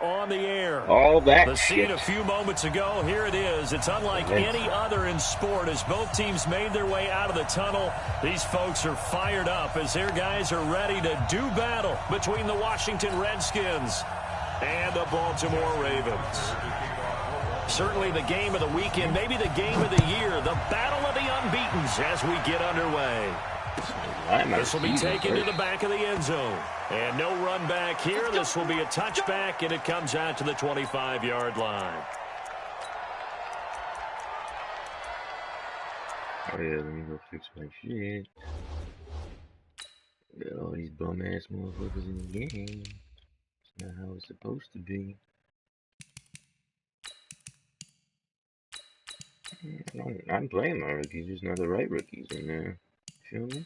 On the air. All that the scene shit. A few moments ago, here it is. It's unlike any other in sport as both teams made their way out of the tunnel. These folks are fired up as their guys are ready to do battle between the Washington Redskins and the Baltimore Ravens. Certainly the game of the weekend, maybe the game of the year, the battle of the unbeatens as we get underway. This will be taken to the back of the end zone. And no run back here. This will be a touchback, and it comes out to the 25-yard line. Oh, yeah, let me go fix my shit. Got all these bum-ass motherfuckers in the game. It's not how it's supposed to be. I'm playing my rookies, just not the right rookies in there. Feel me?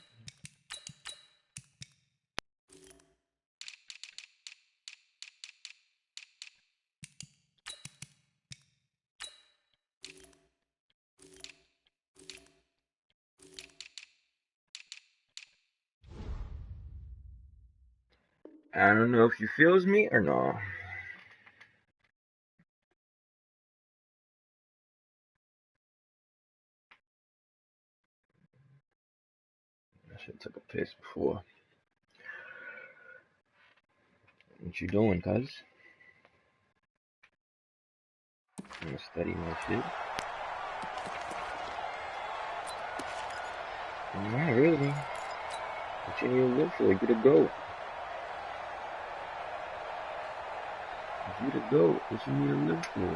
I don't know if you feels me or not. I should have took a piss before. What you doing, cuz? I'm gonna study my shit. Not really. What you need to look for? You to go. You to go. What you need to look for?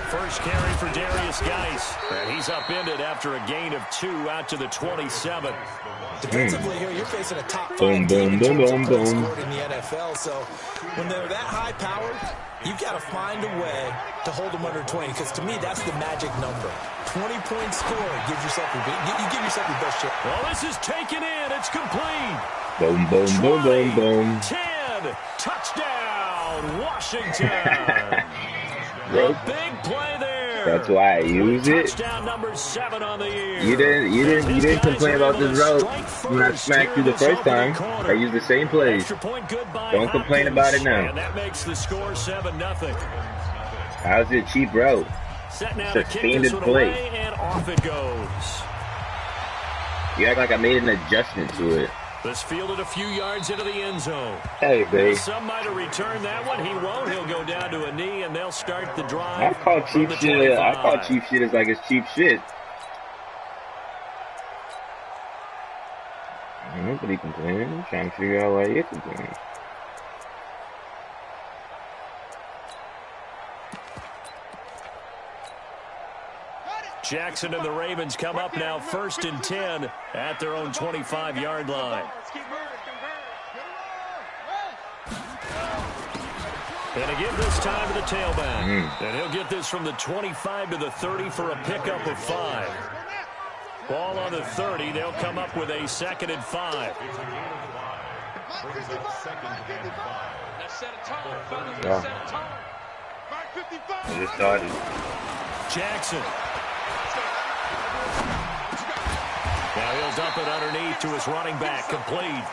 First carry for Darius Geis. And he's upended after a gain of 2 out to the 27. Defensively here, you're facing a top 5 team in terms of points scored in the NFL. So when they're that high powered, you've got to find a way to hold them under 20. Because to me, that's the magic number. 20-point score gives yourself you give yourself your best shot. Well, this is taken in. It's complete. Boom, boom, boom, boom, boom. 10. Touchdown, Washington. The big play there. That's why I use it. Touchdown number 7 on the year. You didn't complain about this route when I smacked you the first time. I used the same plays. Don't complain about it now. And that makes the score 7-0. How's it a cheap route? It's a standard play. And off it goes. You act like I made an adjustment to it. This fielded a few yards into the end zone. Hey, babe. Some might have returned that one. He won't. He'll go down to a knee, and they'll start the drive. I call cheap shit. I call cheap shit as like it's cheap shit. Nobody complaining. I'm trying to figure out why you're complaining. Jackson and the Ravens come up now 1st and 10 at their own 25-yard line. And again this time to the tailback. And he'll get this from the 25 to the 30 for a pickup of 5. Ball on the 30. They'll come up with a 2nd and 5. I just started. Jackson. Now he'll dump it underneath to his running back. Complete.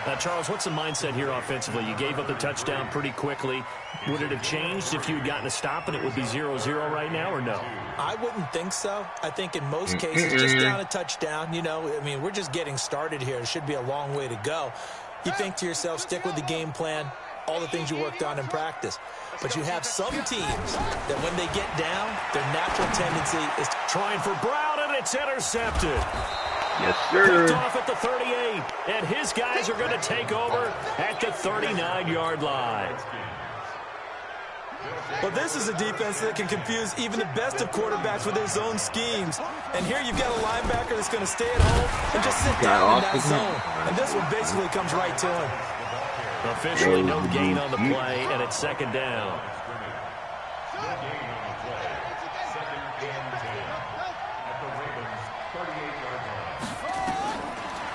Now, Charles, what's the mindset here offensively? You gave up the touchdown pretty quickly. Would it have changed if you had gotten a stop and it would be 0-0 right now, or no? I wouldn't think so. I think in most cases, just down a touchdown, I mean, we're just getting started here. It should be a long way to go. You think to yourself, stick with the game plan, all the things you worked on in practice. But you have some teams that when they get down, their natural tendency is to trying for Brown, and it's intercepted. Yes, sir. Picked off at the 38, and his guys are going to take over at the 39-yard line. Well, this is a defense that can confuse even the best of quarterbacks with their zone schemes. And here you've got a linebacker that's going to stay at home and just sit down in that zone. And this one basically comes right to him. Officially no gain on the play, and it's 2nd down.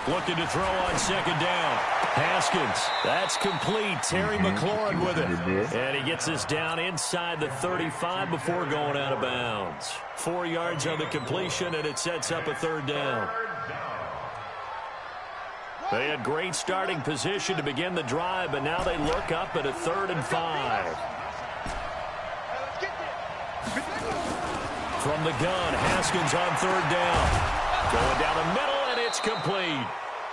Looking to throw on 2nd down. Haskins, that's complete. Terry McLaurin with it. And he gets this down inside the 35 before going out of bounds. 4 yards on the completion, and it sets up a third down. They had great starting position to begin the drive, but now they look up at a 3rd and 5. From the gun, Haskins on 3rd down. Going down the middle, and it's complete.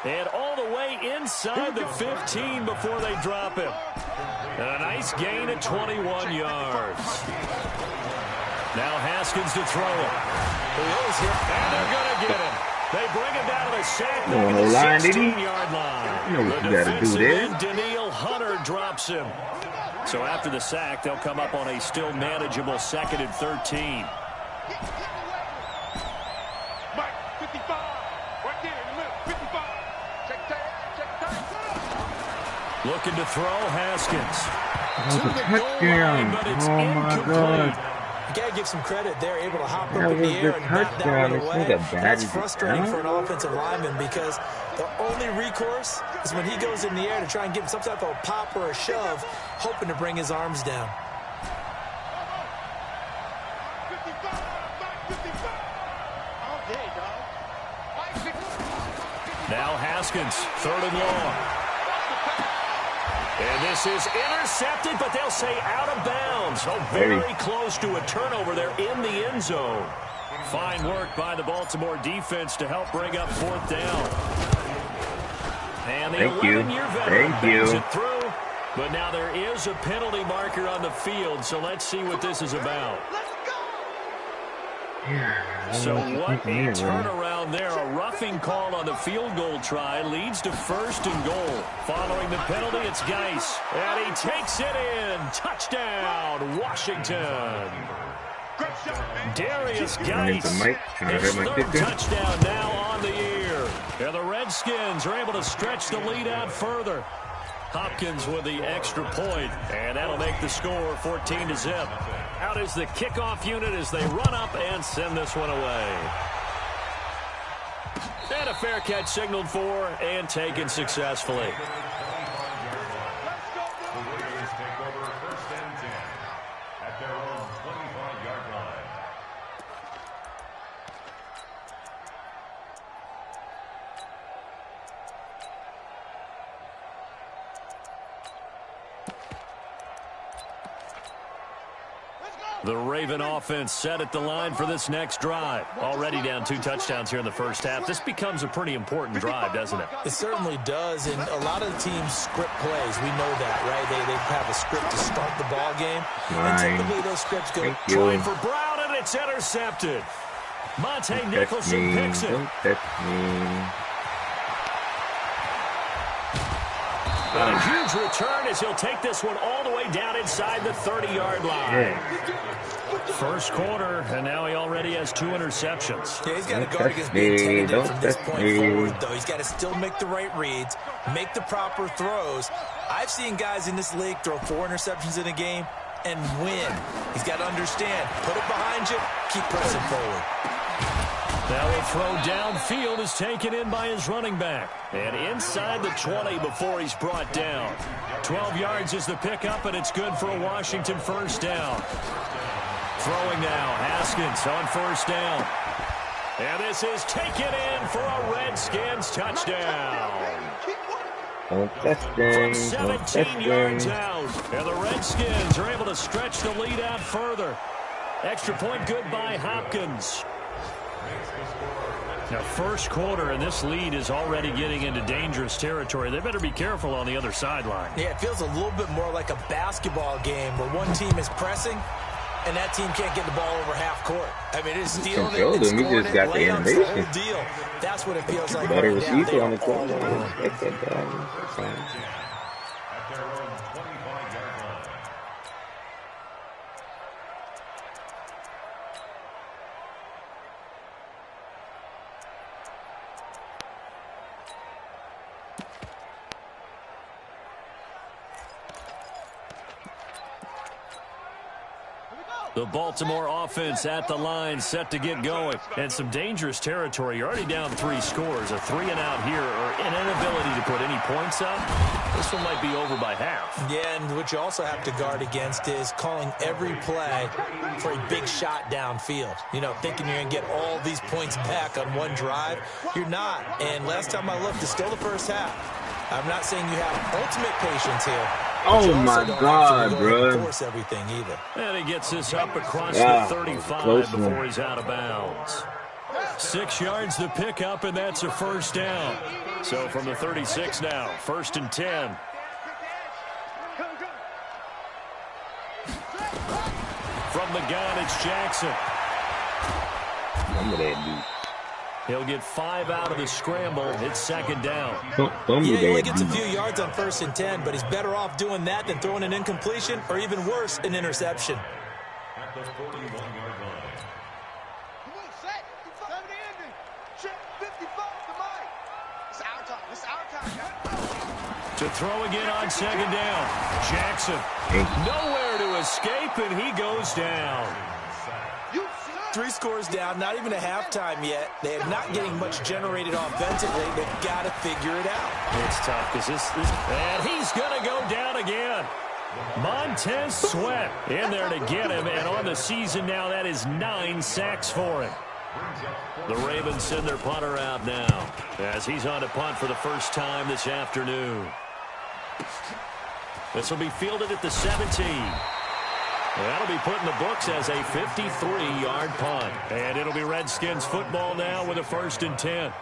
And all the way inside the 15 before they drop him. And a nice gain at 21 yards. Now Haskins to throw it. And they're going to get him. They bring him down to the sack back at the 16-yard line. You know what you got to do there. Daniil Hunter drops him. So after the sack, they'll come up on a still manageable 2nd and 13. Looking to throw, Haskins. To the goal line, but it's incomplete. You got to give some credit. They're able to hop up in the air and bat that one away. That's frustrating for an offensive lineman because the only recourse is when he goes in the air to try and give him some type of a pop or a shove, hoping to bring his arms down. Now Haskins, 3rd and long. And this is intercepted, but they'll say out of bounds. So very close to a turnover there in the end zone. Fine work by the Baltimore defense to help bring up 4th down. And the 11-year veteran brings it through. But now there is a penalty marker on the field, so let's see what this is about. So what a turnaround there. A roughing call on the field goal try leads to 1st and goal. Following the penalty, it's Geis. And he takes it in. Touchdown, Washington. Darius Geis. His 3rd touchdown now on the year. And the Redskins are able to stretch the lead out further. Hopkins with the extra point, and that'll make the score 14-0. Out is the kickoff unit as they run up and send this one away. And a fair catch signaled for and taken successfully. The Warriors take over 1st and 10 at their own 25-yard line. The Raven offense set at the line for this next drive. Already down 2 touchdowns here in the first half. This becomes a pretty important drive, doesn't it? It certainly does, and a lot of the teams script plays. We know that, right? They have a script to start the ball game, and typically those scripts go trying for Brown, and it's intercepted. Monte Nicholson picks it. And a huge return as he'll take this one all the way down inside the 30-yard line. First quarter, and now he already has 2 interceptions. Yeah, he's got to guard against being intimidated from this point forward, though. He's got to still make the right reads, make the proper throws. I've seen guys in this league throw 4 interceptions in a game and win. He's got to understand, put it behind you, keep pressing forward. Now a throw downfield is taken in by his running back. And inside the 20 before he's brought down. 12 yards is the pickup, and it's good for a Washington 1st down. Throwing now, Haskins on 1st down. And this is taken in for a Redskins touchdown. From 17 yards out. And the Redskins are able to stretch the lead out further. Extra point good by Hopkins. Now, first quarter, and this lead is already getting into dangerous territory. They better be careful on the other sideline. Yeah, it feels a little bit more like a basketball game where one team is pressing and that team can't get the ball over half court. I mean, it's stealing it, it's scoring it, layups, the whole deal. That's what it feels like right now. They are all over. The Baltimore offense at the line, set to get going. And some dangerous territory. You're already down 3 scores. A 3-and-out here, or an inability to put any points up. This one might be over by half. Yeah, and what you also have to guard against is calling every play for a big shot downfield. You know, thinking you're going to get all these points back on one drive. You're not. And last time I looked, it's still the first half. I'm not saying you have ultimate patience here. Oh my God, bro. Force everything either. And he gets this up across the 35 before he's out of bounds. 6 yards to pick up, and that's a first down. So from the 36 now, 1st and 10. From the gun, it's Jackson. He'll get 5 out of the scramble. It's 2nd down. Yeah, he only gets a few yards on 1st and 10, but he's better off doing that than throwing an incompletion or even worse, an interception. At the 41-yard line. To throw again on 2nd down. Jackson. Nowhere to escape, and he goes down. 3 scores down, not even a halftime yet. They are not getting much generated offensively. They've got to figure it out. It's tough because and he's going to go down again. Montez Sweat in there to get him, and on the season now, that is 9 sacks for him. The Ravens send their punter out now as he's on to punt for the first time this afternoon. This will be fielded at the 17. That'll be put in the books as a 53-yard punt. And it'll be Redskins football now with a 1st and 10.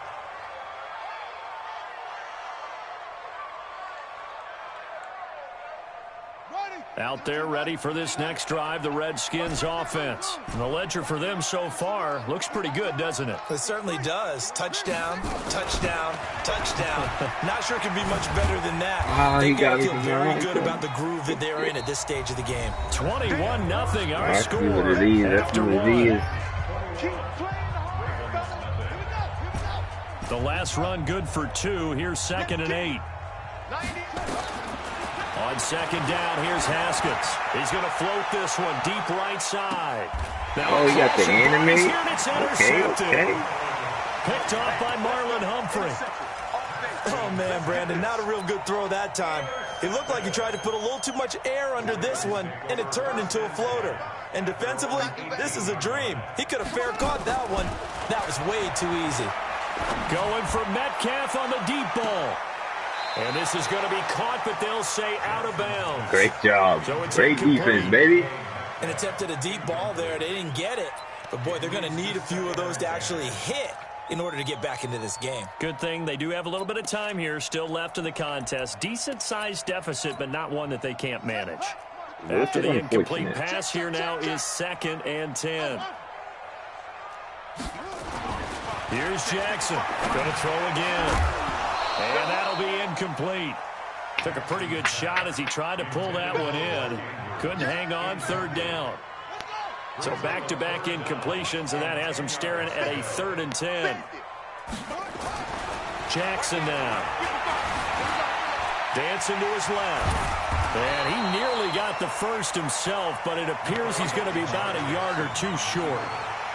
Out there ready for this next drive, the Redskins offense. And the ledger for them so far looks pretty good, doesn't it? It certainly does. Touchdown, touchdown, touchdown. Not sure it can be much better than that. They got to feel very good about the groove that they're in at this stage of the game. 21-0 our score after 1. The last run good for 2. Here's 2nd and 8. On 2nd down, here's Haskins. He's going to float this one deep right side. Now, he got the enemy. Okay. Picked off by Marlon Humphrey. Oh, man, Brandon, not a real good throw that time. It looked like he tried to put a little too much air under this one, and it turned into a floater. And defensively, this is a dream. He could have fair caught that one. That was way too easy. Going for Metcalf on the deep ball. And this is going to be caught, but they'll say out of bounds. Great job. So great defense, baby. And attempted a deep ball there. They didn't get it. But, boy, they're going to need a few of those to actually hit in order to get back into this game. Good thing they do have a little bit of time here still left in the contest. Decent-sized deficit, but not one that they can't manage. After the incomplete pass, here now is 2nd and 10. Here's Jackson. Going to throw again. And that'll be incomplete. Took a pretty good shot as he tried to pull that one in. Couldn't hang on, 3rd down. So back-to-back incompletions, and that has him staring at a 3rd and 10. Jackson now. Dancing to his left. And he nearly got the first himself, but it appears he's going to be about a yard or 2 short.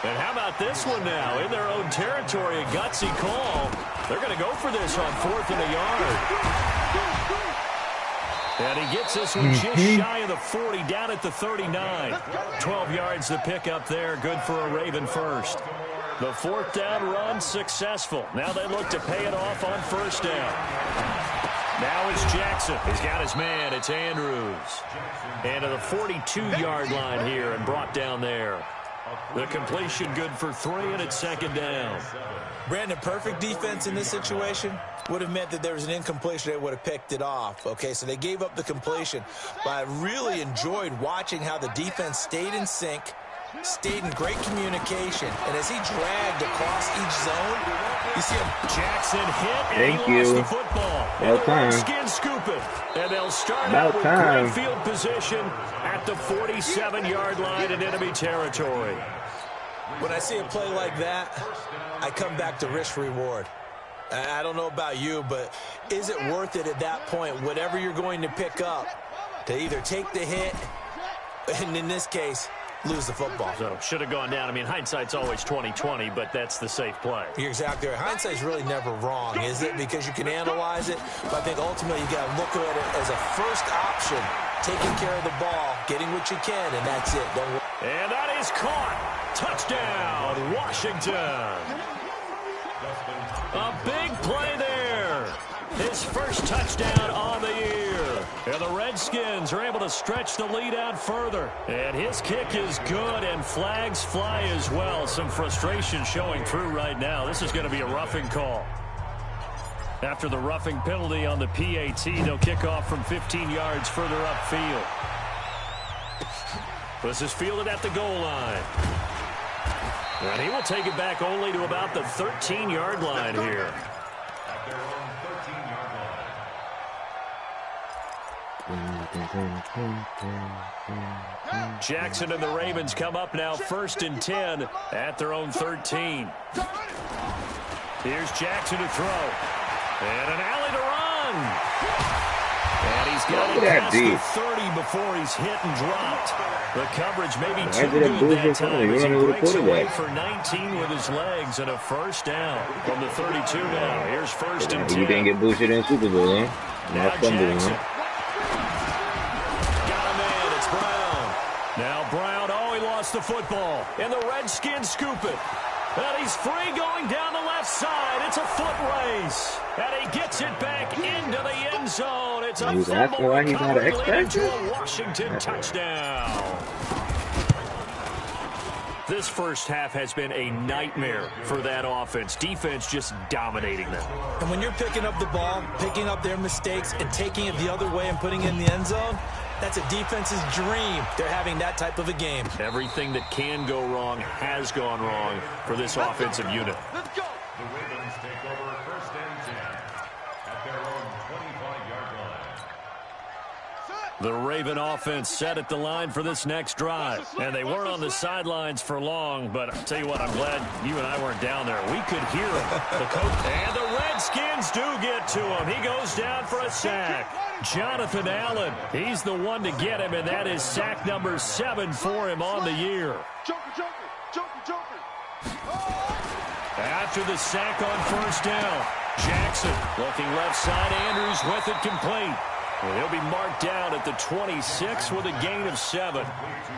And how about this one now? In their own territory, a gutsy call. They're going to go for this on 4th and a yard. And he gets this one just shy of the 40, down at the 39. 12 yards to pick up there. Good for a Raven first. The 4th down run successful. Now they look to pay it off on 1st down. Now it's Jackson. He's got his man. It's Andrews. And to the 42-yard line here and brought down there. The completion good for 3, and it's 2nd down. Brandon, perfect defense in this situation would have meant that there was an incompletion. They would have picked it off. Okay, so they gave up the completion. But I really enjoyed watching how the defense stayed in sync, stayed in great communication. And as he dragged across each zone, you see him. Jackson hit, and he lost the football. About time. Redskins scoop it. And they'll start out with great field position at the 47-yard line in enemy territory. When I see a play like that, I come back to risk reward. I don't know about you, but is it worth it at that point, whatever you're going to pick up, to either take the hit, and in this case, lose the football. So should have gone down. I mean, hindsight's always 20/20, but that's the safe play. You're exactly right. Hindsight's really never wrong, is it? Because you can analyze it, but I think ultimately you got to look at it as a first option, taking care of the ball, getting what you can, and that's it. Don't worry. And that is caught. Touchdown, Washington. A big play there. His first touchdown on the year. And the Redskins are able to stretch the lead out further. And his kick is good, and flags fly as well. Some frustration showing through right now. This is going to be a roughing call. After the roughing penalty on the PAT, they'll kick off from 15 yards further upfield. This is fielded at the goal line. And he will take it back only to about the 13-yard line here. At their own 13-yard line. Jackson and the Ravens come up now 1st and 10 at their own 13. Here's Jackson to throw. And an alley to run. And he's got it past the 30 before he's hit and dropped. The coverage may be too good that time as he breaks away for 19 with his legs and a first down from the 32 now. Here's 1st and 10. You didn't get boosted in Super Bowl, huh? Now Jackson. Got a man. It's Brown. Now Brown. Oh, he lost the football. And the Redskins scoop it. And he's free going down the left side. It's a foot race. And he gets it back into the end zone. It's a fumble recovery leading to a Washington touchdown. This first half has been a nightmare for that offense. Defense just dominating them. And when you're picking up the ball, picking up their mistakes, and taking it the other way and putting it in the end zone, that's a defense's dream. They're having that type of a game. Everything that can go wrong has gone wrong for this offensive unit. Let's go. The Ravens take over 1st and 10 at their own 25-yard line. The Raven offense set at the line for this next drive. And they weren't on the sidelines for long, but I'll tell you what, I'm glad you and I weren't down there. We could hear him. The coach. And the Redskins do get to him. He goes down for a sack. Jonathan Allen, he's the one to get him, and that is sack number 7 for him on the year. After the sack on 1st down, Jackson looking left side. Andrews with it complete. And he'll be marked down at the 26 with a gain of 7.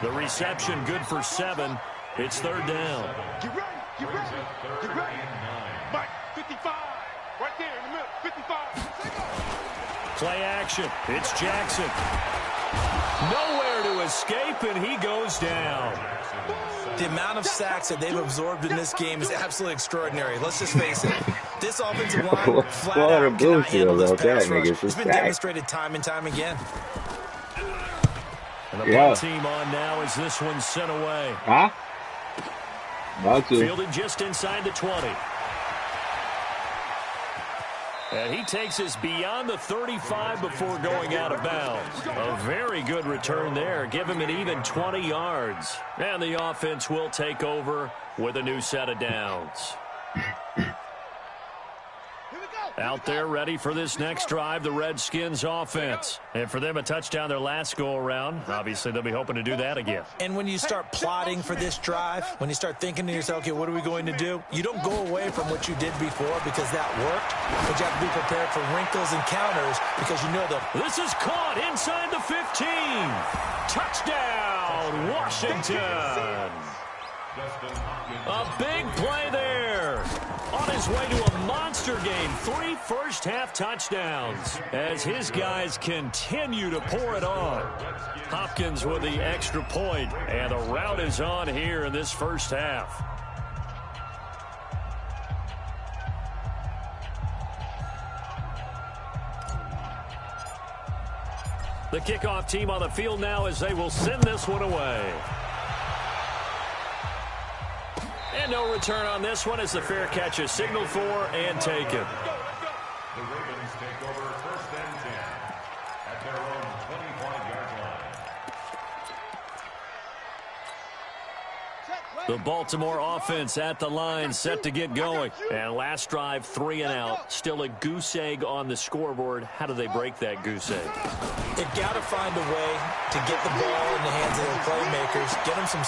The reception good for 7. It's 3rd down. Get ready. Get ready. Mike, 55. Right there in the middle. 55. Play action. It's Jackson. Nowhere to escape, and he goes down. The amount of sacks that they've absorbed in this game is absolutely extraordinary. Let's just face it. This offensive line flat out cannot handle this pass rush. It's been demonstrated time and time again. And the punt team on now as this one's sent away. Huh? Fielded just inside the 20. And he takes us beyond the 35 before going out of bounds. A very good return there. Give him an even 20 yards. And the offense will take over with a new set of downs. Out there ready for this next drive, the Redskins offense. And for them, a touchdown their last go-around. Obviously, they'll be hoping to do that again. And when you start plotting for this drive, when you start thinking to yourself, okay, what are we going to do? You don't go away from what you did before because that worked. But you have to be prepared for wrinkles and counters because you know them. This is caught inside the 15. Touchdown, Washington. A big play there. On his way to a monster game, 3 first-half touchdowns as his guys continue to pour it on. Hopkins with the extra point, and the rout is on here in this first half. The kickoff team on the field now as they will send this one away. And no return on this one as the fair catch is signaled for and taken. The Ravens take over 1st and 10 at their own 25-yard line. The Baltimore offense at the line, set to get going. And last drive, 3 and out. Still a goose egg on the scoreboard. How do they break that goose egg? They've got to find a way to get the ball in the hands of their playmakers. Get them some...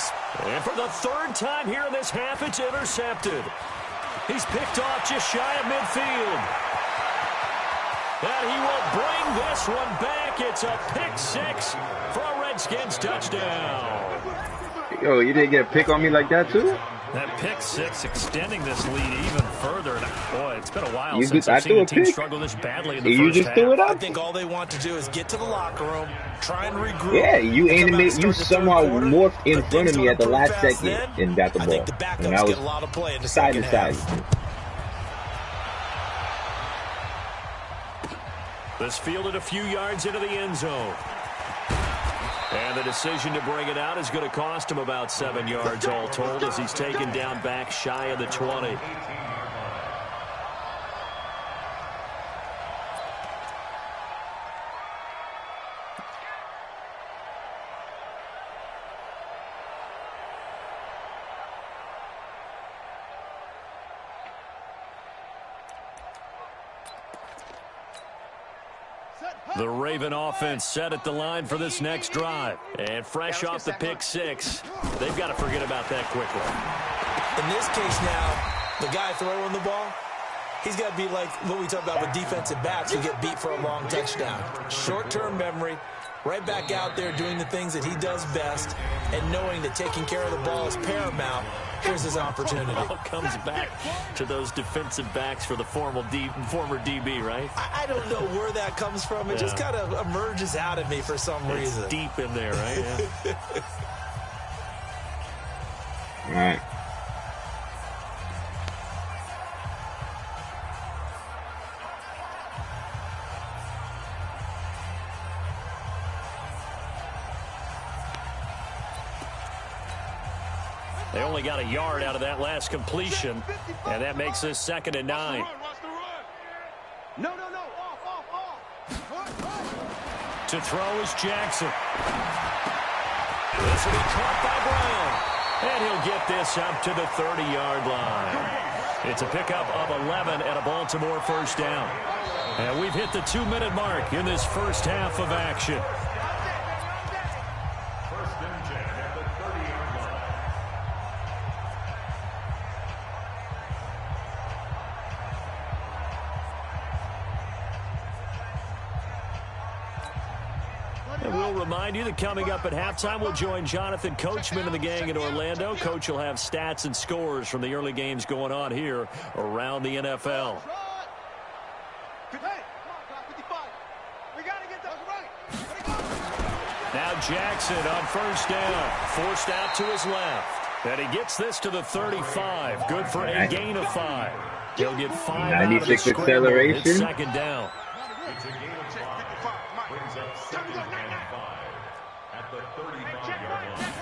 And for the 3rd time here in this half, it's intercepted. He's picked off just shy of midfield. And he will bring this one back. It's a pick 6 for a Redskins touchdown. Yo, you didn't get a pick on me like that, too? That pick 6 extending this lead even further. And boy, it's been a while You since I I've seen a team pick? struggle this badly in the You first just half. threw it up? I think all they want to do is get to the locker room, try and regroup. Yeah, you somehow morphed in But front of me at the last fast second then, and got the ball. I think the And backups I get a lot of play in the side second to side. half. This fielded a few yards into the end zone. And the decision to bring it out is going to cost him about 7 yards all told as he's taken down back shy of the 20. The Raven offense set at the line for this next drive. And fresh off the pick 6, they've got to forget about that quickly. In this case now, the guy throwing the ball, he's got to be like what we talk about with defensive backs who get beat for a long touchdown. Short-term memory, right back out there doing the things that he does best, and knowing that taking care of the ball is paramount. Here's his opportunity. It all comes back to those defensive backs for the former DB, right? I don't know where that comes from. It just kind of emerges out of me for some reason. It's deep in there, right? Yeah. All right. They only got a yard out of that last completion, and that makes this 2nd and 9. No. Off. To throw is Jackson. This will be caught by Brown. And he'll get this up to the 30-yard line. It's a pickup of 11 and a Baltimore first down. And we've hit the 2-minute mark in this first half of action. First and 10 at the 30-yard line. And we'll remind you that coming up at halftime, we'll join Jonathan Coachman and the gang in Orlando. Coach will have stats and scores from the early games going on here around the NFL. Now Jackson on first down, forced out to his left. And he gets this to the 35. Good for a gain of 5. He'll get 5 out of the 96 scramble. acceleration. It's 2nd down. It's a gain of 5. Brings up 2nd and 5 at the 35-yard line.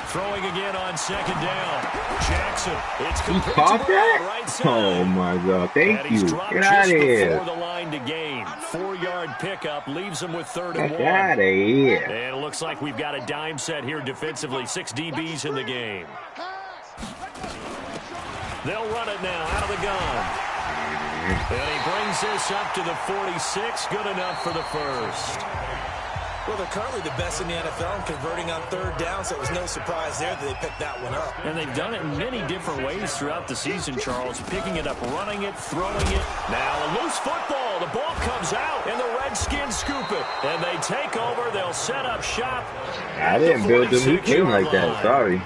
Throwing again on 2nd down. Jackson. It's He complete caught to Brown, that? right side. Oh, my God. Thank And he's you. dropped Get out of just here. before the line to gain. 4-yard pickup leaves him with 3rd and Get 1. out of here. And it looks like we've got a dime set here defensively. 6 DBs in the game. They'll run it now out of the gun. And he brings this up to the 46. Good enough for the first. Well, they're currently the best in the NFL in converting on 3rd down, so it was no surprise there that they picked that one up. And they've done it in many different ways throughout the season, Charles. Picking it up, running it, throwing it. Now a loose football. The ball comes out, and the Redskins scoop it. And they take over. They'll set up shop. I didn't build him. He came like that. Sorry.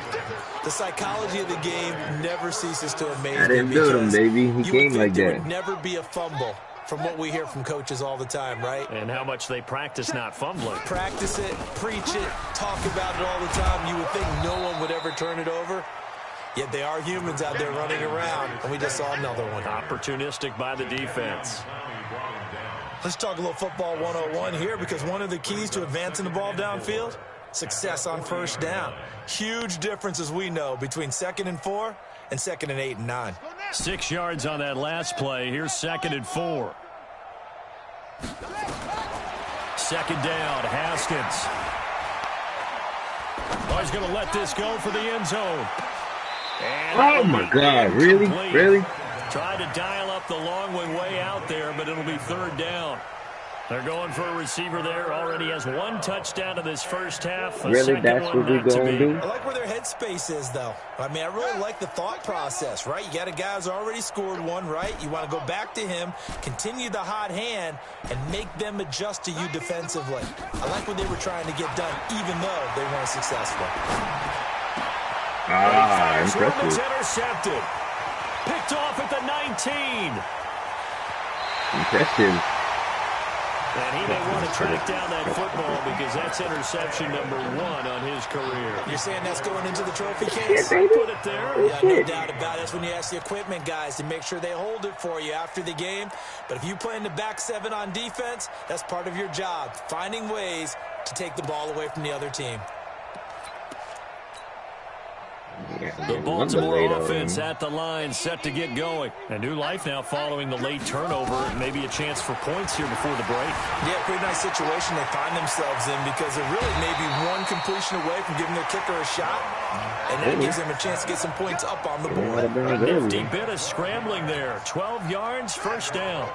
The psychology of the game never ceases to amaze me. I didn't build him, baby. He came like there that. would never be a fumble from what we hear from coaches all the time, right? And how much they practice not fumbling. Practice it, preach it, talk about it all the time. You would think no one would ever turn it over. Yet they are humans out there running around, and we just saw another one. Opportunistic by the defense. Let's talk a little football 101 here, because one of the keys to advancing the ball downfield, success on first down. Huge difference, as we know, between 2nd and 4 and 2nd and 8 and 9. 6 yards on that last play. Here's 2nd and 4. 2nd down, Haskins. Oh, he's going to let this go for the end zone. And oh my God, really? Really? Tried to dial up the long way out there, but it'll be third down. They're going for a receiver there. Already has one touchdown in this first half. Really? That's what we're going to do? I like where their headspace is, though. I mean, I really like the thought process, right? You got a guy who's already scored one, right? You want to go back to him, continue the hot hand, and make them adjust to you defensively. I like what they were trying to get done, even though they weren't successful. Impressive. Intercepted. Picked off at the 19. Impressive. And he may want to track down that football because that's interception number 1 on his career. You're saying that's going into the trophy case? I put it there. Yeah, no doubt about it. That's when you ask the equipment guys to make sure they hold it for you after the game. But if you play in the back 7 on defense, that's part of your job, finding ways to take the ball away from the other team. The Baltimore offense at the line, set to get going. A new life now following the late turnover. Maybe a chance for points here before the break. Yeah, pretty nice situation they find themselves in because they're really maybe one completion away from giving their kicker a shot. And that gives them a chance to get some points up on the board. A nifty bit of scrambling there. 12 yards, first down.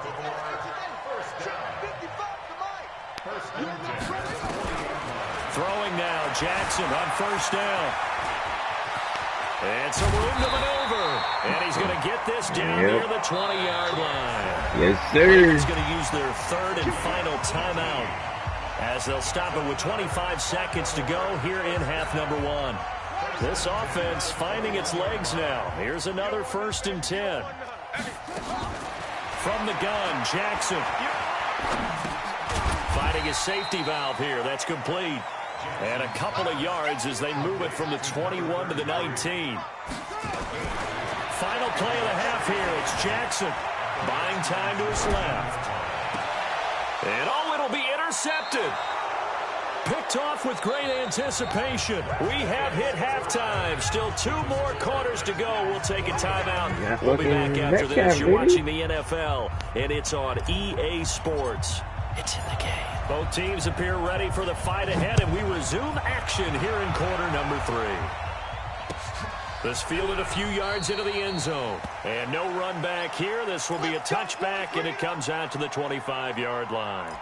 Throwing now, Jackson on first down. And so we're in the maneuver. And he's going to get this down near the 20-yard line. Yes, sir. He's going to use their third and final timeout as they'll stop it with 25 seconds to go here in half number 1. This offense finding its legs now. Here's another 1st and 10. From the gun, Jackson. Finding his safety valve here. That's complete. And a couple of yards as they move it from the 21 to the 19. Final play of the half here. It's Jackson buying time to his left. And it'll be intercepted. Picked off with great anticipation. We have hit halftime. Still 2 more quarters to go. We'll take a timeout. We'll be back after this. You're watching the NFL, and it's on EA Sports. It's in the game. Both teams appear ready for the fight ahead, and we resume action here in quarter number 3. This fielded a few yards into the end zone. And no run back here. This will be a touchback, and it comes out to the 25-yard line.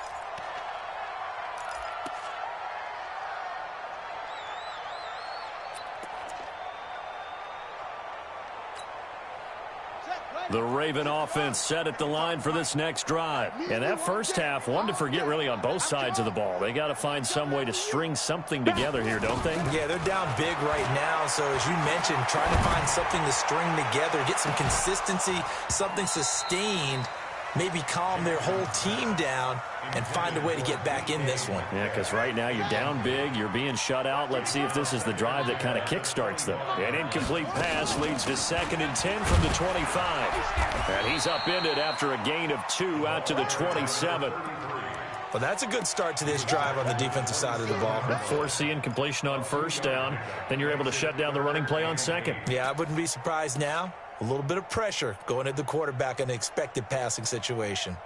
The Raven offense set at the line for this next drive. And that first half, one to forget really on both sides of the ball. They got to find some way to string something together here, don't they? Yeah, they're down big right now. So as you mentioned, trying to find something to string together, get some consistency, something sustained, maybe calm their whole team down and find a way to get back in this one. Yeah, because right now you're down big, you're being shut out. Let's see if this is the drive that kind of kickstarts them. An incomplete pass leads to 2nd and 10 from the 25. And he's upended after a gain of 2 out to the 27. Well, that's a good start to this drive on the defensive side of the ball. Force the incompletion on first down. Then you're able to shut down the running play on second. Yeah, I wouldn't be surprised now. A little bit of pressure going at the quarterback in an expected passing situation.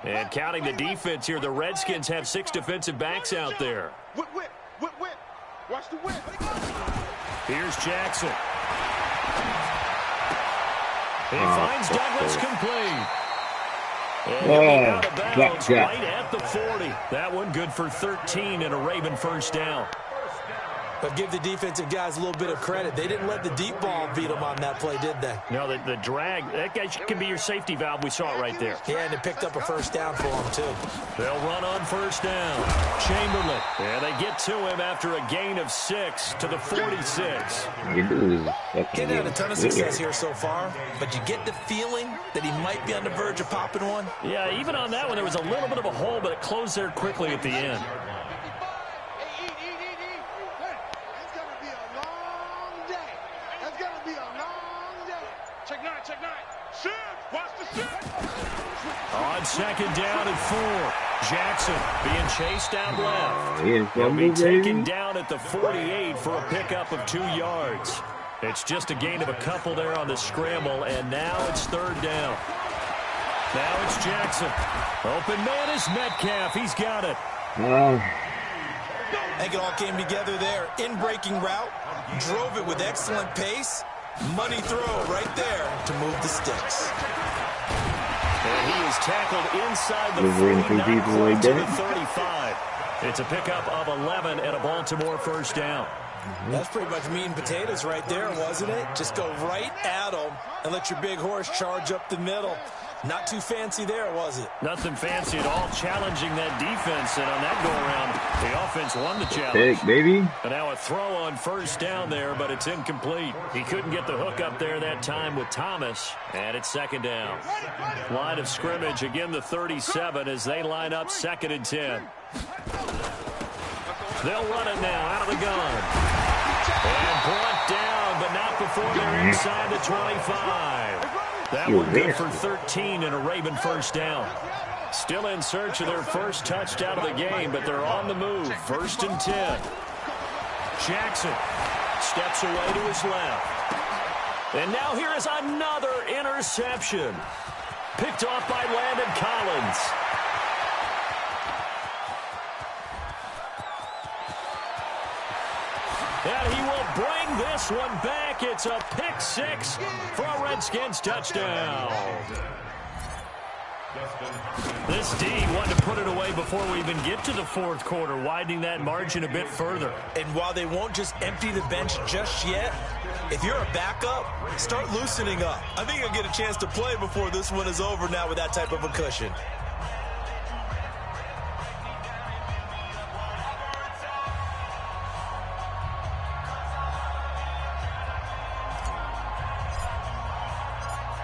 And counting the defense here, the Redskins have 6 defensive backs out there. Whip. Watch the whip. Here's Jackson. He finds Douglas complete. And he'll be out of bounds right at the 40. That one good for 13 and a Raven first down. But give the defensive guys a little bit of credit. They didn't let the deep ball beat them on that play, did they? No, the drag, that guy can be your safety valve. We saw it right there. Yeah, and it picked up a first down for them, too. They'll run on first down. Chamberlain. And they get to him after a gain of 6 to the 46. Getting had a ton of success here so far, but you get the feeling that he might be on the verge of popping one. Yeah, even on that one, there was a little bit of a hole, but it closed there quickly at the end. On 2nd down and 4. Jackson being chased out left. He'll be taken down at the 48 for a pickup of 2 yards. It's just a gain of a couple there on the scramble, and now it's 3rd down. Now it's Jackson. Open man is Metcalf. He's got it. I think it all came together there. In-breaking route, drove it with excellent pace. Money throw right there to move the sticks. And he is tackled inside the 49 close to the 35. It's a pickup of 11 and a Baltimore first down. That's pretty much meat and potatoes right there, wasn't it? Just go right at them and let your big horse charge up the middle. Not too fancy there, was it? Nothing fancy at all, challenging that defense. And on that go-around, the offense won the challenge. Pick, baby. And now a throw on first down there, but it's incomplete. He couldn't get the hook up there that time with Thomas, and it's second down. Line of scrimmage, again the 37 as they line up 2nd and 10. They'll run it now out of the gun. And brought down, but not before they're inside the 25. That one good for 13 and a Raven first down. Still in search of their first touchdown of the game, but they're on the move. 1st and 10. Jackson steps away to his left. And now here is another interception. Picked off by Landon Collins. And he will bring this one back. It's a pick 6 for a Redskins touchdown. This D wanted to put it away before we even get to the 4th quarter, widening that margin a bit further. And while they won't just empty the bench just yet, if you're a backup, start loosening up. I think you'll get a chance to play before this one is over now with that type of a cushion.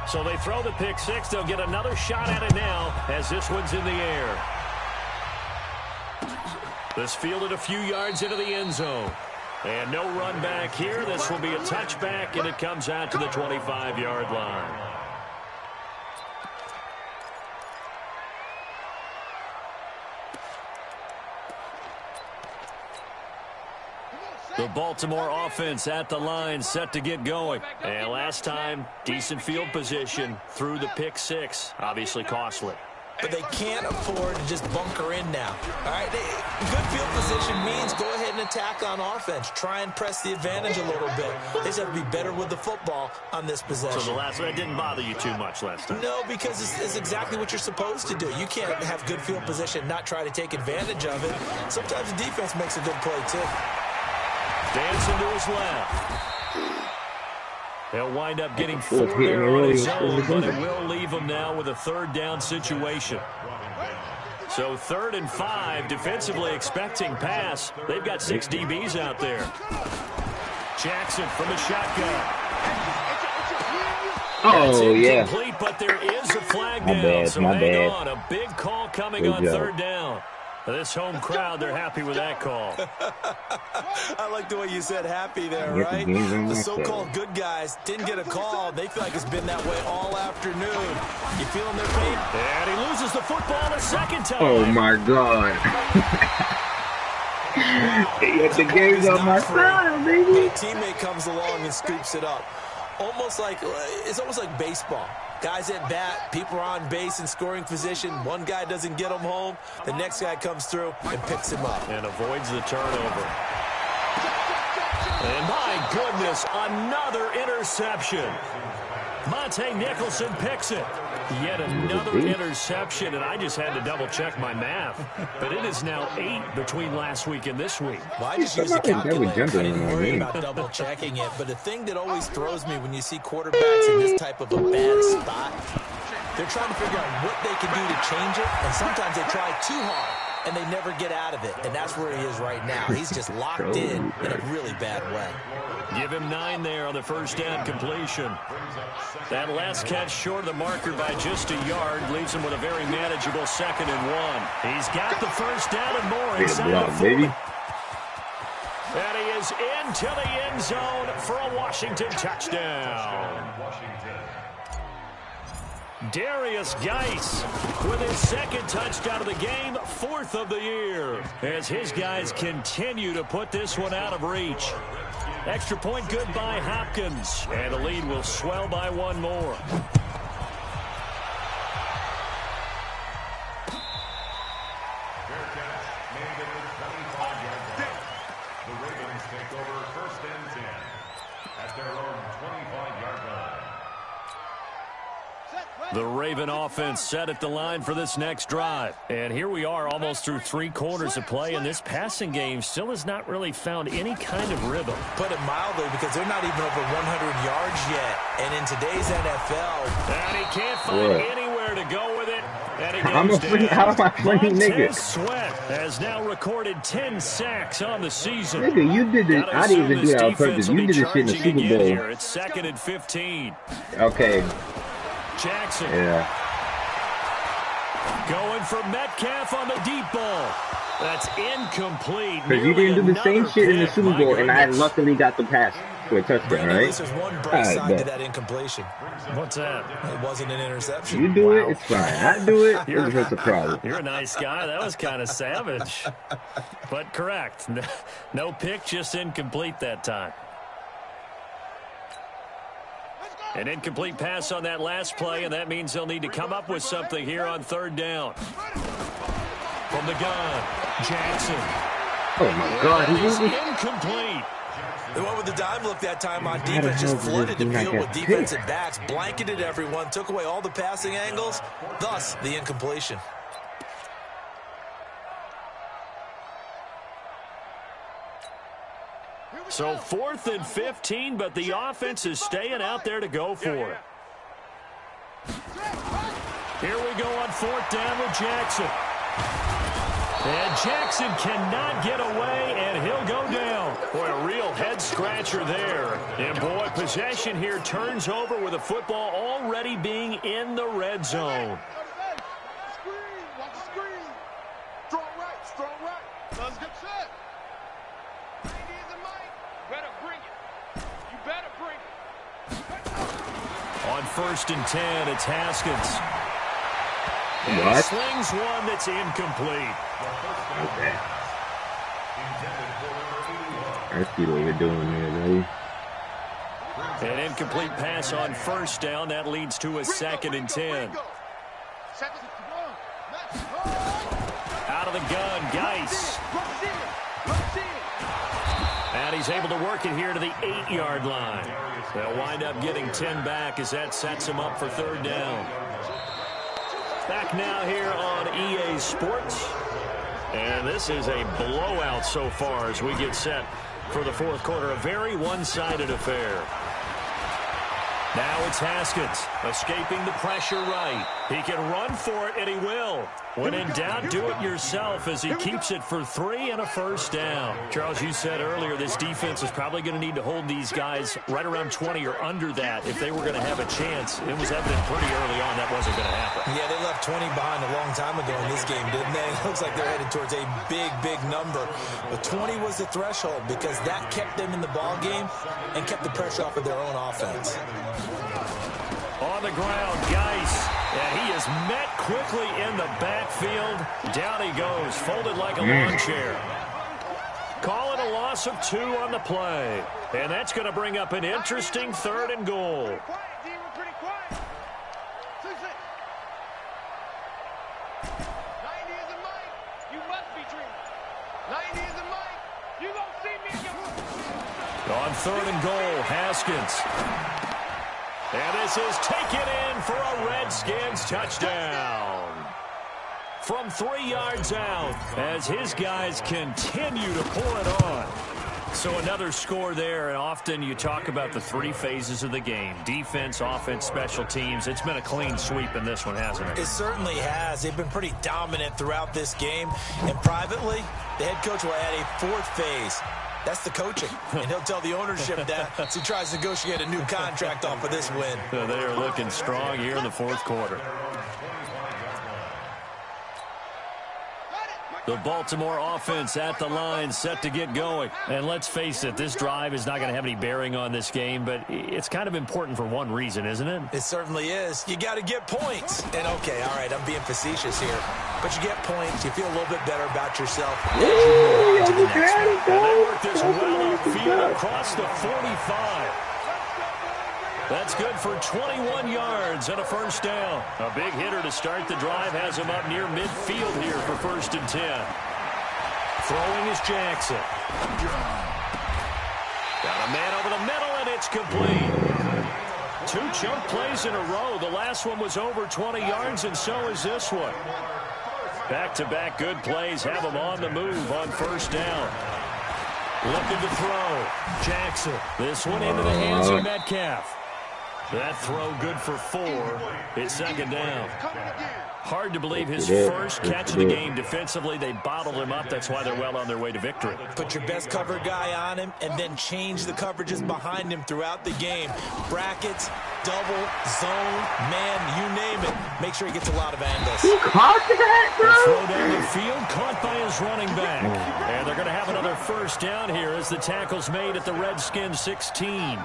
So they throw the pick 6. They'll get another shot at it now as this one's in the air. This fielded a few yards into the end zone. And no run back here. This will be a touchback, and it comes out to the 25-yard line. The Baltimore offense at the line, set to get going. And last time, decent field position through the pick 6. Obviously costly. But they can't afford to just bunker in now. All right, good field position means go ahead and attack on offense. Try and press the advantage a little bit. They just have to be better with the football on this possession. So the last one didn't bother you too much last time? No, because it's exactly what you're supposed to do. You can't have good field position, not try to take advantage of it. Sometimes the defense makes a good play, too. Dancing to his left. They'll wind up getting 4 there on his own, but it will leave him now with a 3rd down situation. So 3rd and 5, defensively expecting pass. They've got 6 DBs out there. Jackson from the shotgun. Oh, yeah. Incomplete, but there is a flag down, so hang on. A big call coming on 3rd down. This home crowd, they're happy with that call. I like the way you said happy there, right? The so-called good guys didn't get a call. They feel like it's been that way all afternoon. You feeling their pain? And he loses the football a second time. Oh, my God. The game's on my side, baby. A teammate comes along and scoops it up. It's almost like baseball. Guys at bat, people are on base in scoring position. One guy doesn't get him home. The next guy comes through and picks him up. And avoids the turnover. And my goodness, another interception. Monte Nicholson picks it. Yet another interception, and I just had to double-check my math. But it is now 8 between last week and this week. Well, I just use the calculator. I didn't worry about double-checking it. But the thing that always throws me when you see quarterbacks in this type of a bad spot, they're trying to figure out what they can do to change it, and sometimes they try too hard, and they never get out of it. And that's where he is right now. He's just locked in a really bad way. Give him 9 there on the first down completion. That last catch short of the marker by just a yard leaves him with a very manageable 2nd and 1. He's got the first down and more inside the 40. And he is into the end zone for a Washington touchdown. Darius Geis with his 2nd touchdown of the game, 4th of the year, as his guys continue to put this one out of reach. Extra point good by Hopkins, and the lead will swell by 1 more. The Raven offense set at the line for this next drive. And here we are almost through 3 quarters of play, and this passing game still has not really found any kind of rhythm. Put it mildly, because they're not even over 100 yards yet. And in today's NFL... And he can't find anywhere to go with it. And he I'm a free nigga. Sweat has now recorded 10 sacks on the season. Nigga, you did it. I didn't even do that on purpose. You did this shit in the Super Bowl. Here. It's 2nd and 15. Okay. Jackson. Yeah. Going for Metcalf on the deep ball. That's incomplete. Because you didn't do the same shit in the Super Bowl, and I luckily got the pass for a touchdown, right? There's one bright side to that incompletion. What's that? It wasn't an interception. You do it, it's fine. I do it, it's a problem. You're a nice guy. That was kind of savage. But correct. No pick, just incomplete that time. An incomplete pass on that last play, and that means they'll need to come up with something here on 3rd down. From the gun, Jackson. Oh, my God. He's incomplete. They went with the dime look that time on defense, just flooded the field with defensive backs, blanketed everyone, took away all the passing angles, thus the incompletion. So 4th and 15, but the offense is staying out there to go for it. Here we go on 4th down with Jackson. And Jackson cannot get away, and he'll go down. Boy, a real head-scratcher there. And, boy, possession here turns over with the football already being in the red zone. Watch the screen. Strong right. Let's get set. Better bring it. You better bring it. On 1st and 10, it's Haskins. And what? He slings one that's incomplete. Okay. I see what you're doing there, buddy. An incomplete pass on 1st down. That leads to a 2nd and 10. Out of the gun, Geis. And he's able to work it here to the 8-yard line. They'll wind up getting 10 back as that sets him up for 3rd down. Back now here on EA Sports. And this is a blowout so far as we get set for the 4th quarter. A very one-sided affair. Now it's Haskins escaping the pressure right. He can run for it, and he will. When in doubt, do it yourself as he keeps it for 3 and a 1st down. Charles, you said earlier this defense is probably going to need to hold these guys right around 20 or under that if they were going to have a chance. It was evident pretty early on that wasn't going to happen. Yeah, they left 20 behind a long time ago in this game, didn't they? It looks like they're headed towards a big, big number. But 20 was the threshold because that kept them in the ball game and kept the pressure off of their own offense. On the ground, Geis, and he is met quickly in the backfield. Down he goes, folded like a lawn chair. Call it a loss of 2 on the play. And that's going to bring up an interesting 3rd and goal. 90 is a mic. You must be dreaming. 90 is a mic. You don't see me again. On 3rd and goal, Haskins. And this is taken in for a Redskins touchdown. From 3 yards out as his guys continue to pour it on. So another score there, and often you talk about the 3 phases of the game. Defense, offense, special teams. It's been a clean sweep in this one, hasn't it? It certainly has. They've been pretty dominant throughout this game. And privately, the head coach will add a 4th phase. That's the coaching, and he'll tell the ownership that as he tries to negotiate a new contract off of this win. So they are looking strong here in the 4th quarter. The Baltimore offense at the line, set to get going. And let's face it, this drive is not going to have any bearing on this game, but it's kind of important for one reason, isn't it? It certainly is. You got to get points. And, okay, all right, I'm being facetious here. But you get points, you feel a little bit better about yourself as you move on to the next one. And they work this well upfield across the 45. That's good for 21 yards and a 1st down. A big hitter to start the drive has him up near midfield here for 1st and 10. Throwing is Jackson. Got a man over the middle, and it's complete. 2 chunk plays in a row. The last one was over 20 yards, and so is this one. Back-to-back good plays have them on the move on first down. Looking to throw. Jackson. This one into the hands of Metcalf. That throw good for 4. It's second down. Hard to believe his first catch of the game defensively. They bottled him up. That's why they're well on their way to victory. Put your best cover guy on him and then change the coverages behind him throughout the game. Brackets, double, zone, man, you name it. Make sure he gets a lot of angles. Who caught that, bro? The throw down the field, caught by his running back. And they're going to have another first down here as the tackle's made at the Redskins 16.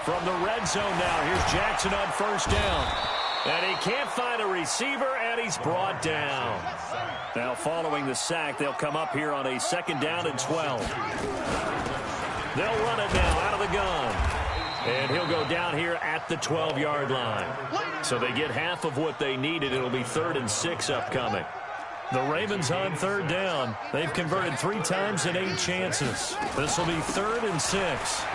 From the red zone now, here's Jackson on first down. And he can't find a receiver, and he's brought down. Now following the sack, they'll come up here on a second down and 12. They'll run it now out of the gun. And he'll go down here at the 12-yard line. So they get half of what they needed. It'll be 3rd and 6 upcoming. The Ravens on third down. They've converted 3 times in 8 chances. This will be 3rd and 6.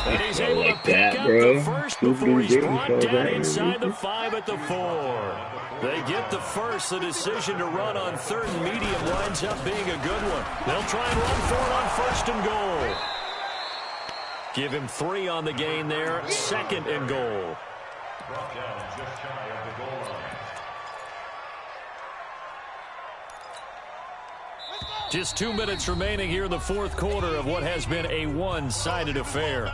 And he's able to pick up the first before he's brought down inside the 5 at the 4. They get the first. The decision to run on 3rd and medium winds up being a good one. They'll try and run for it on 1st and goal. Give him 3 on the gain there. 2nd and goal. Brought down just shy of the goal line. Just 2 minutes remaining here in the 4th quarter of what has been a one-sided affair.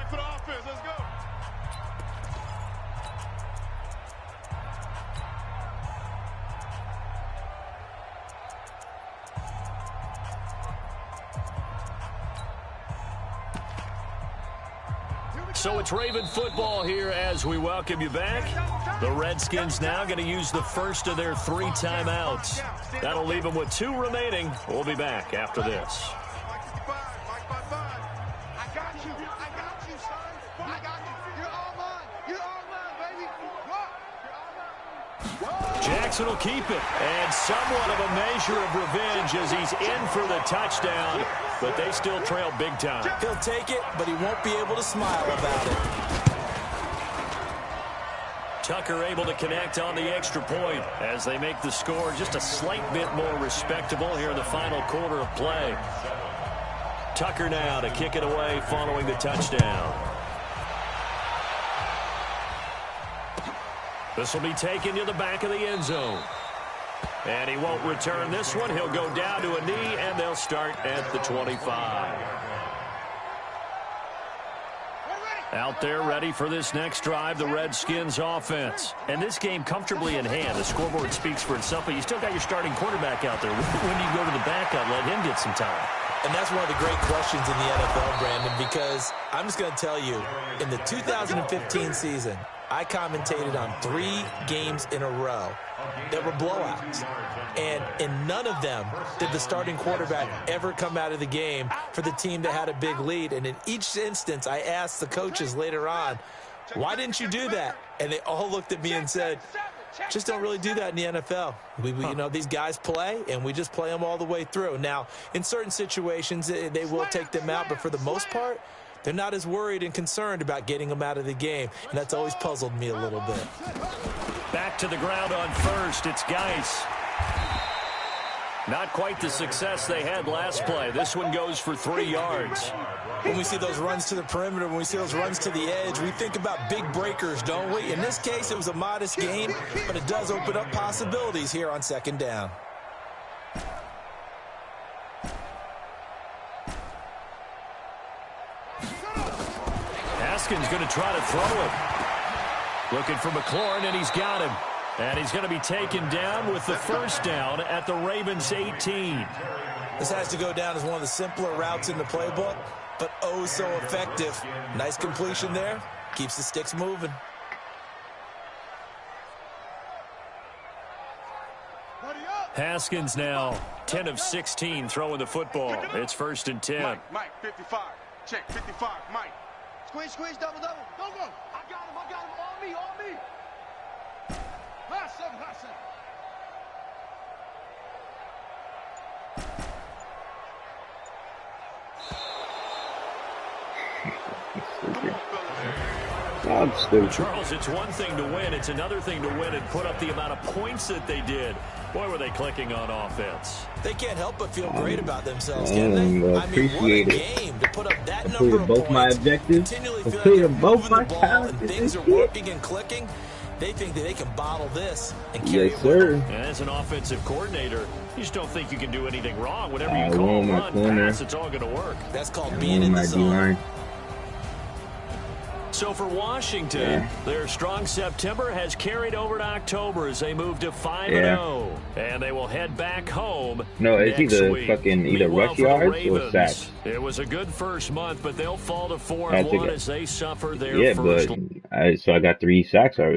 So it's Raven football here as we welcome you back. The Redskins now going to use the first of their 3 timeouts. That'll leave them with 2 remaining. We'll be back after this. Jackson will keep it. And somewhat of a measure of revenge as he's in for the touchdown. But they still trail big time. He'll take it, but he won't be able to smile about it. Tucker able to connect on the extra point as they make the score just a slight bit more respectable here in the final quarter of play. Tucker now to kick it away following the touchdown. This will be taken to the back of the end zone. And he won't return this one. He'll go down to a knee, and they'll start at the 25. Out there ready for this next drive, the Redskins offense. And this game comfortably in hand. The scoreboard speaks for itself, but you still got your starting quarterback out there. When do you go to the backup, let him get some time? And that's one of the great questions in the NFL, Brandon, because I'm just going to tell you, in the 2015 season, I commentated on 3 games in a row that were blowouts. And in none of them did the starting quarterback ever come out of the game for the team that had a big lead. And in each instance, I asked the coaches later on, why didn't you do that? And they all looked at me and said, just don't really do that in the NFL. You know, these guys play, and we just play them all the way through. Now, in certain situations, they will take them out, but for the most part, they're not as worried and concerned about getting them out of the game, and that's always puzzled me a little bit. Back to the ground on first. It's Geis. Not quite the success they had last play. This one goes for 3 yards. When we see those runs to the perimeter, when we see those runs to the edge, we think about big breakers, don't we? In this case, it was a modest gain, but it does open up possibilities here on second down. Haskins going to try to throw it. Looking for McLaurin, and he's got him. And he's going to be taken down with the first down at the Ravens 18. This has to go down as one of the simpler routes in the playbook, but oh so effective. Nice completion there. Keeps the sticks moving. Haskins now 10 of 16 throwing the football. It's 1st and 10. Mike, 55. Check, 55. Mike. Squeeze, double. Go. I got him. On me. High seven. I'm stupid. Charles, it's one thing to win. It's another thing to win and put up the amount of points that they did. Boy, were they clicking on offense. They can't help but feel great about themselves, can they? Appreciate what a game to put up that number completed of both points, my objectives. continually feeling Completed both moving my the ball challenges. and things are working and clicking. They think that they can bottle this and carry Yes, it with sir. them. And as an offensive coordinator, you just don't think you can do anything wrong. Whenever I you call want my run, corner. pass, it's all going to work. That's called I being want in the my zone. D-line. So for Washington, their strong September has carried over to October as they move to 5-0. And they will head back home No, it's next either week. fucking either Meanwhile, rush for the yards or Ravens, sacks. It was a good first month, but they'll fall to 4-1 as they suffer their Yeah, first. but so I got 3 sacks already.